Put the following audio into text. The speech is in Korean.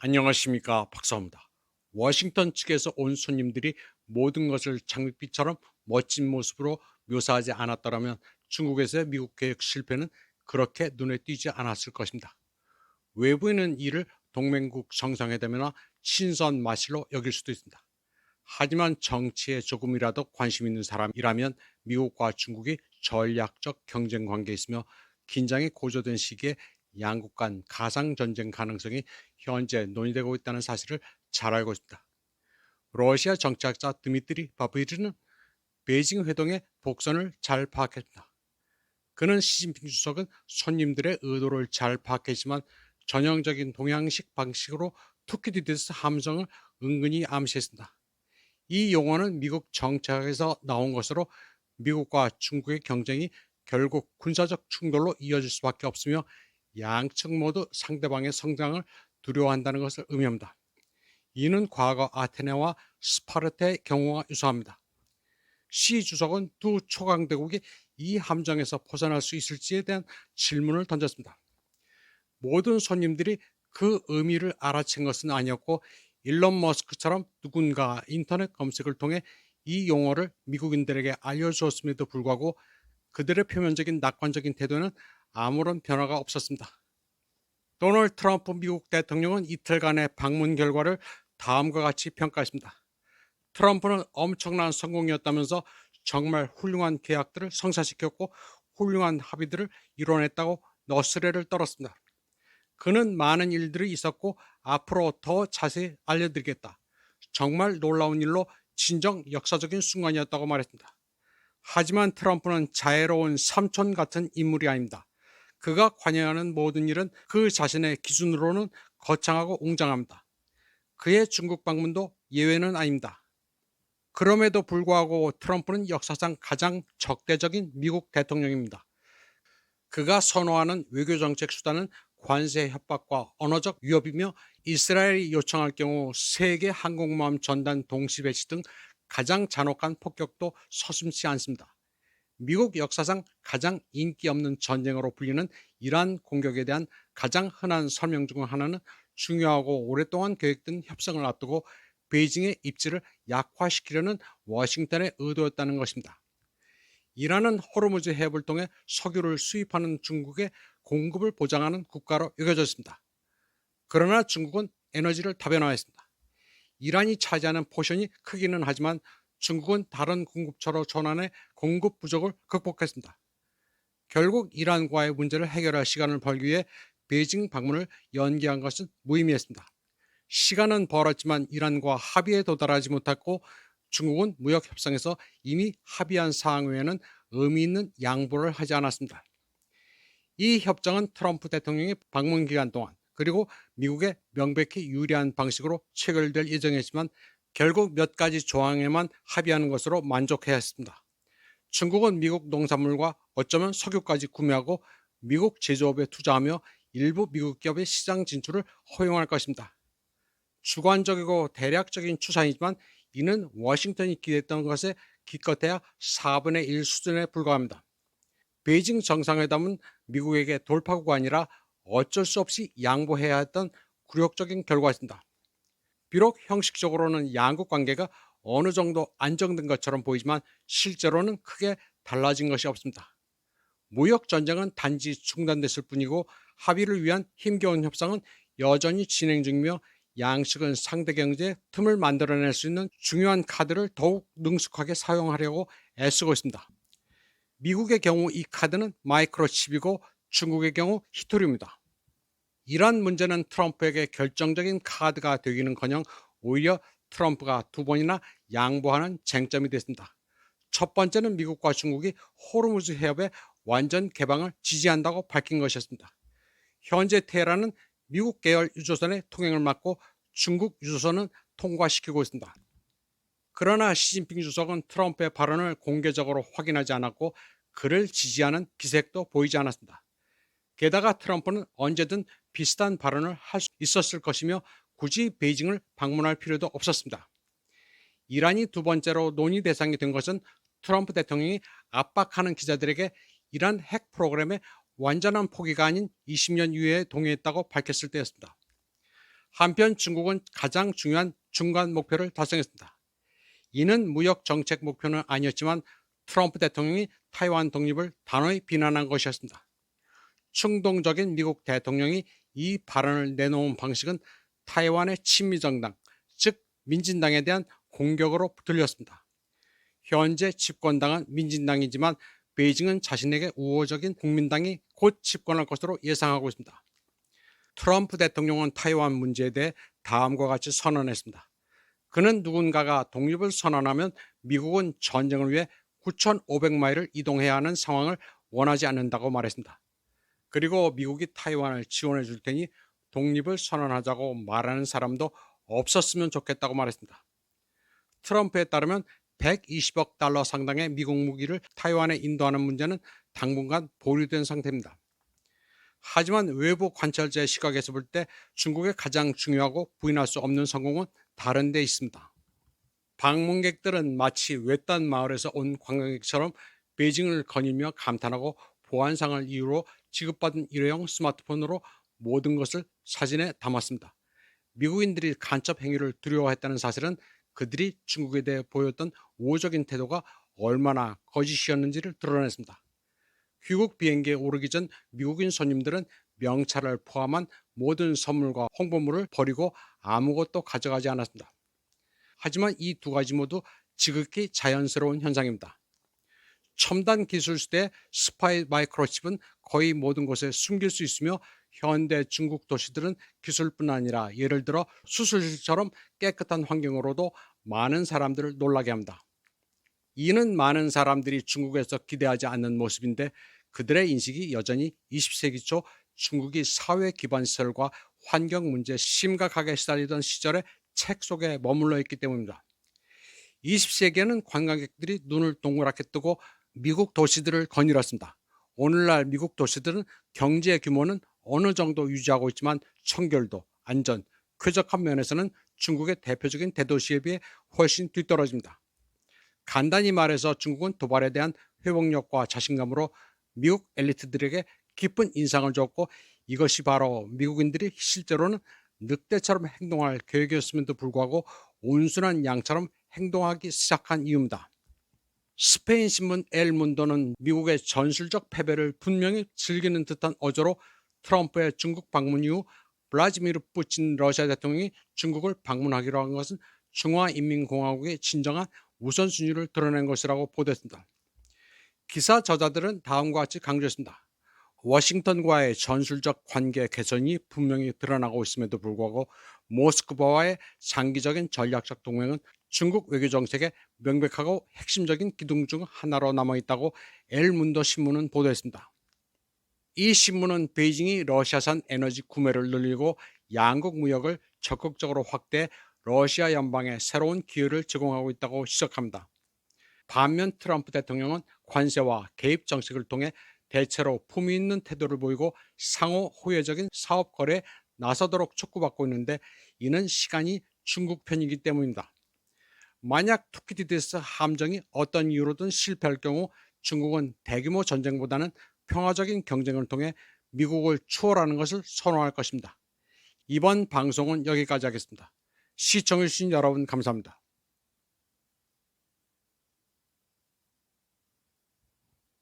안녕하십니까, 박사입니다. 워싱턴 측에서 온 손님들이 모든 것을 장밋빛처럼 멋진 모습으로 묘사하지 않았더라면 중국에서의 미국 개혁 실패는 그렇게 눈에 띄지 않았을 것입니다. 외부인은 이를 동맹국 정상회담이나 친선 마실로 여길 수도 있습니다. 하지만 정치에 조금이라도 관심 있는 사람이라면 미국과 중국이 전략적 경쟁 관계에 있으며 긴장이 고조된 시기에 양국 간 가상 전쟁 가능성이 현재 논의되고 있다는 사실을 잘 알고 있습니다. 러시아 정치학자 드미트리 바브리는 베이징 회동의 복선을 잘 파악했습니다. 그는 시진핑 주석은 손님들의 의도를 잘 파악했지만 전형적인 동양식 방식으로 투키디디스 함성을 은근히 암시했습니다. 이 용어는 미국 정책에서 나온 것으로 미국과 중국의 경쟁이 결국 군사적 충돌로 이어질 수밖에 없으며 양측 모두 상대방의 성장을 두려워한다는 것을 의미합니다. 이는 과거 아테네와 스파르타의 경우와 유사합니다. 시 주석은 두 초강대국이 이 함정에서 벗어날 수 있을지에 대한 질문을 던졌습니다. 모든 손님들이 그 의미를 알아챈 것은 아니었고 일론 머스크처럼 누군가 인터넷 검색을 통해 이 용어를 미국인들에게 알려주었음에도 불구하고 그들의 표면적인 낙관적인 태도는 아무런 변화가 없었습니다. 도널드 트럼프 미국 대통령은 이틀간의 방문 결과를 다음과 같이 평가했습니다. 트럼프는 엄청난 성공이었다면서 정말 훌륭한 계약들을 성사시켰고 훌륭한 합의들을 이뤄냈다고 너스레를 떨었습니다. 그는 많은 일들이 있었고 앞으로 더 자세히 알려드리겠다. 정말 놀라운 일로 진정 역사적인 순간이었다고 말했습니다. 하지만 트럼프는 자애로운 삼촌 같은 인물이 아닙니다. 그가 관여하는 모든 일은 그 자신의 기준으로는 거창하고 웅장합니다. 그의 중국 방문도 예외는 아닙니다. 그럼에도 불구하고 트럼프는 역사상 가장 적대적인 미국 대통령입니다. 그가 선호하는 외교정책 수단은 관세 협박과 언어적 위협이며 이스라엘이 요청할 경우 세계 항공모함 전단 동시 배치 등 가장 잔혹한 폭격도 서슴지 않습니다. 미국 역사상 가장 인기 없는 전쟁으로 불리는 이란 공격에 대한 가장 흔한 설명 중 하나는 중요하고 오랫동안 계획된 협상을 앞두고 베이징의 입지를 약화시키려는 워싱턴의 의도였다는 것입니다. 이란은 호르무즈 해협을 통해 석유를 수입하는 중국의 공급을 보장하는 국가로 여겨졌습니다. 그러나 중국은 에너지를 다변화했습니다. 이란이 차지하는 포션이 크기는 하지만 중국은 다른 공급처로 전환해 공급 부족을 극복했습니다. 결국 이란과의 문제를 해결할 시간을 벌기 위해 베이징 방문을 연기한 것은 무의미했습니다. 시간은 벌었지만 이란과 합의에 도달하지 못했고 중국은 무역 협상에서 이미 합의한 사항 외에는 의미 있는 양보를 하지 않았습니다. 이 협정은 트럼프 대통령의 방문 기간 동안 그리고 미국에 명백히 유리한 방식으로 체결될 예정이었지만 결국 몇 가지 조항에만 합의하는 것으로 만족해야 했습니다. 중국은 미국 농산물과 어쩌면 석유까지 구매하고 미국 제조업에 투자하며 일부 미국 기업의 시장 진출을 허용할 것입니다. 주관적이고 대략적인 추산이지만 이는 워싱턴이 기대했던 것에 기껏해야 4분의 1 수준에 불과합니다. 베이징 정상회담은 미국에게 돌파구가 아니라 어쩔 수 없이 양보해야 했던 굴욕적인 결과였습니다. 비록 형식적으로는 양국 관계가 어느 정도 안정된 것처럼 보이지만 실제로는 크게 달라진 것이 없습니다. 무역 전쟁은 단지 중단됐을 뿐이고 합의를 위한 힘겨운 협상은 여전히 진행 중이며 양측은 상대 경제에 틈을 만들어낼 수 있는 중요한 카드를 더욱 능숙하게 사용하려고 애쓰고 있습니다. 미국의 경우 이 카드는 마이크로칩이고 중국의 경우 히토리입니다. 이란 문제는 트럼프에게 결정적인 카드가 되기는커녕 오히려 트럼프가 두 번이나 양보하는 쟁점이 됐습니다. 첫 번째는 미국과 중국이 호르무즈 해협의 완전 개방을 지지한다고 밝힌 것이었습니다. 현재 테헤란은 미국 계열 유조선의 통행을 막고 중국 유조선은 통과시키고 있습니다. 그러나 시진핑 주석은 트럼프의 발언을 공개적으로 확인하지 않았고 그를 지지하는 기색도 보이지 않았습니다. 게다가 트럼프는 언제든 비슷한 발언을 할 수 있었을 것이며 굳이 베이징을 방문할 필요도 없었습니다. 이란이 두 번째로 논의 대상이 된 것은 트럼프 대통령이 압박하는 기자들에게 이란 핵 프로그램의 완전한 포기가 아닌 20년 이후에 동의했다고 밝혔을 때였습니다. 한편 중국은 가장 중요한 중간 목표를 달성했습니다. 이는 무역 정책 목표는 아니었지만 트럼프 대통령이 타이완 독립을 단호히 비난한 것이었습니다. 충동적인 미국 대통령이 이 발언을 내놓은 방식은 타이완의 친미정당, 즉 민진당에 대한 공격으로 들렸습니다. 현재 집권당은 민진당이지만 베이징은 자신에게 우호적인 국민당이 곧 집권할 것으로 예상하고 있습니다. 트럼프 대통령은 타이완 문제에 대해 다음과 같이 선언했습니다. 그는 누군가가 독립을 선언하면 미국은 전쟁을 위해 9,500마일을 이동해야 하는 상황을 원하지 않는다고 말했습니다. 그리고 미국이 타이완을 지원해 줄 테니 독립을 선언하자고 말하는 사람도 없었으면 좋겠다고 말했습니다. 트럼프에 따르면 120억 달러 상당의 미국 무기를 타이완에 인도하는 문제는 당분간 보류된 상태입니다. 하지만 외부 관찰자의 시각에서 볼 때 중국의 가장 중요하고 부인할 수 없는 성공은 다른 데 있습니다. 방문객들은 마치 외딴 마을에서 온 관광객처럼 베이징을 거닐며 감탄하고 보안상을 이유로 지급받은 일회용 스마트폰으로 모든 것을 사진에 담았습니다. 미국인들이 간첩 행위를 두려워했다는 사실은 그들이 중국에 대해 보였던 우호적인 태도가 얼마나 거짓이었는지를 드러냈습니다. 귀국 비행기에 오르기 전 미국인 손님들은 명찰을 포함한 모든 선물과 홍보물을 버리고 아무것도 가져가지 않았습니다. 하지만 이 두 가지 모두 지극히 자연스러운 현상입니다. 첨단 기술 시대의 스파이 마이크로칩은 거의 모든 곳에 숨길 수 있으며 현대 중국 도시들은 기술뿐 아니라 예를 들어 수술실처럼 깨끗한 환경으로도 많은 사람들을 놀라게 합니다. 이는 많은 사람들이 중국에서 기대하지 않는 모습인데 그들의 인식이 여전히 20세기 초 중국이 사회 기반 시설과 환경 문제에 심각하게 시달리던 시절의 책 속에 머물러 있기 때문입니다. 20세기에는 관광객들이 눈을 동그랗게 뜨고 미국 도시들을 거닐었습니다. 오늘날 미국 도시들은 경제 규모는 어느 정도 유지하고 있지만 청결도, 안전, 쾌적한 면에서는 중국의 대표적인 대도시에 비해 훨씬 뒤떨어집니다. 간단히 말해서 중국은 도발에 대한 회복력과 자신감으로 미국 엘리트들에게 깊은 인상을 줬고 이것이 바로 미국인들이 실제로는 늑대처럼 행동할 계획이었음에도 불구하고 온순한 양처럼 행동하기 시작한 이유입니다. 스페인 신문 엘 문도는 미국의 전술적 패배를 분명히 즐기는 듯한 어조로 트럼프의 중국 방문 이후 블라디미르 푸틴 러시아 대통령이 중국을 방문하기로 한 것은 중화인민공화국의 진정한 우선순위를 드러낸 것이라고 보도했습니다. 기사 저자들은 다음과 같이 강조했습니다. 워싱턴과의 전술적 관계 개선이 분명히 드러나고 있음에도 불구하고 모스크바와의 장기적인 전략적 동맹은 중국 외교 정책의 명백하고 핵심적인 기둥 중 하나로 남아있다고 엘문도 신문은 보도했습니다. 이 신문은 베이징이 러시아산 에너지 구매를 늘리고 양국 무역을 적극적으로 확대해 러시아 연방에 새로운 기회를 제공하고 있다고 지적합니다. 반면 트럼프 대통령은 관세와 개입 정책을 통해 대체로 품위 있는 태도를 보이고 상호 호혜적인 사업 거래에 나서도록 촉구받고 있는데 이는 시간이 중국 편이기 때문입니다. 만약 투키디디스 함정이 어떤 이유로든 실패할 경우 중국은 대규모 전쟁보다는 평화적인 경쟁을 통해 미국을 추월하는 것을 선호할 것입니다. 이번 방송은 여기까지 하겠습니다. 시청해주신 여러분 감사합니다.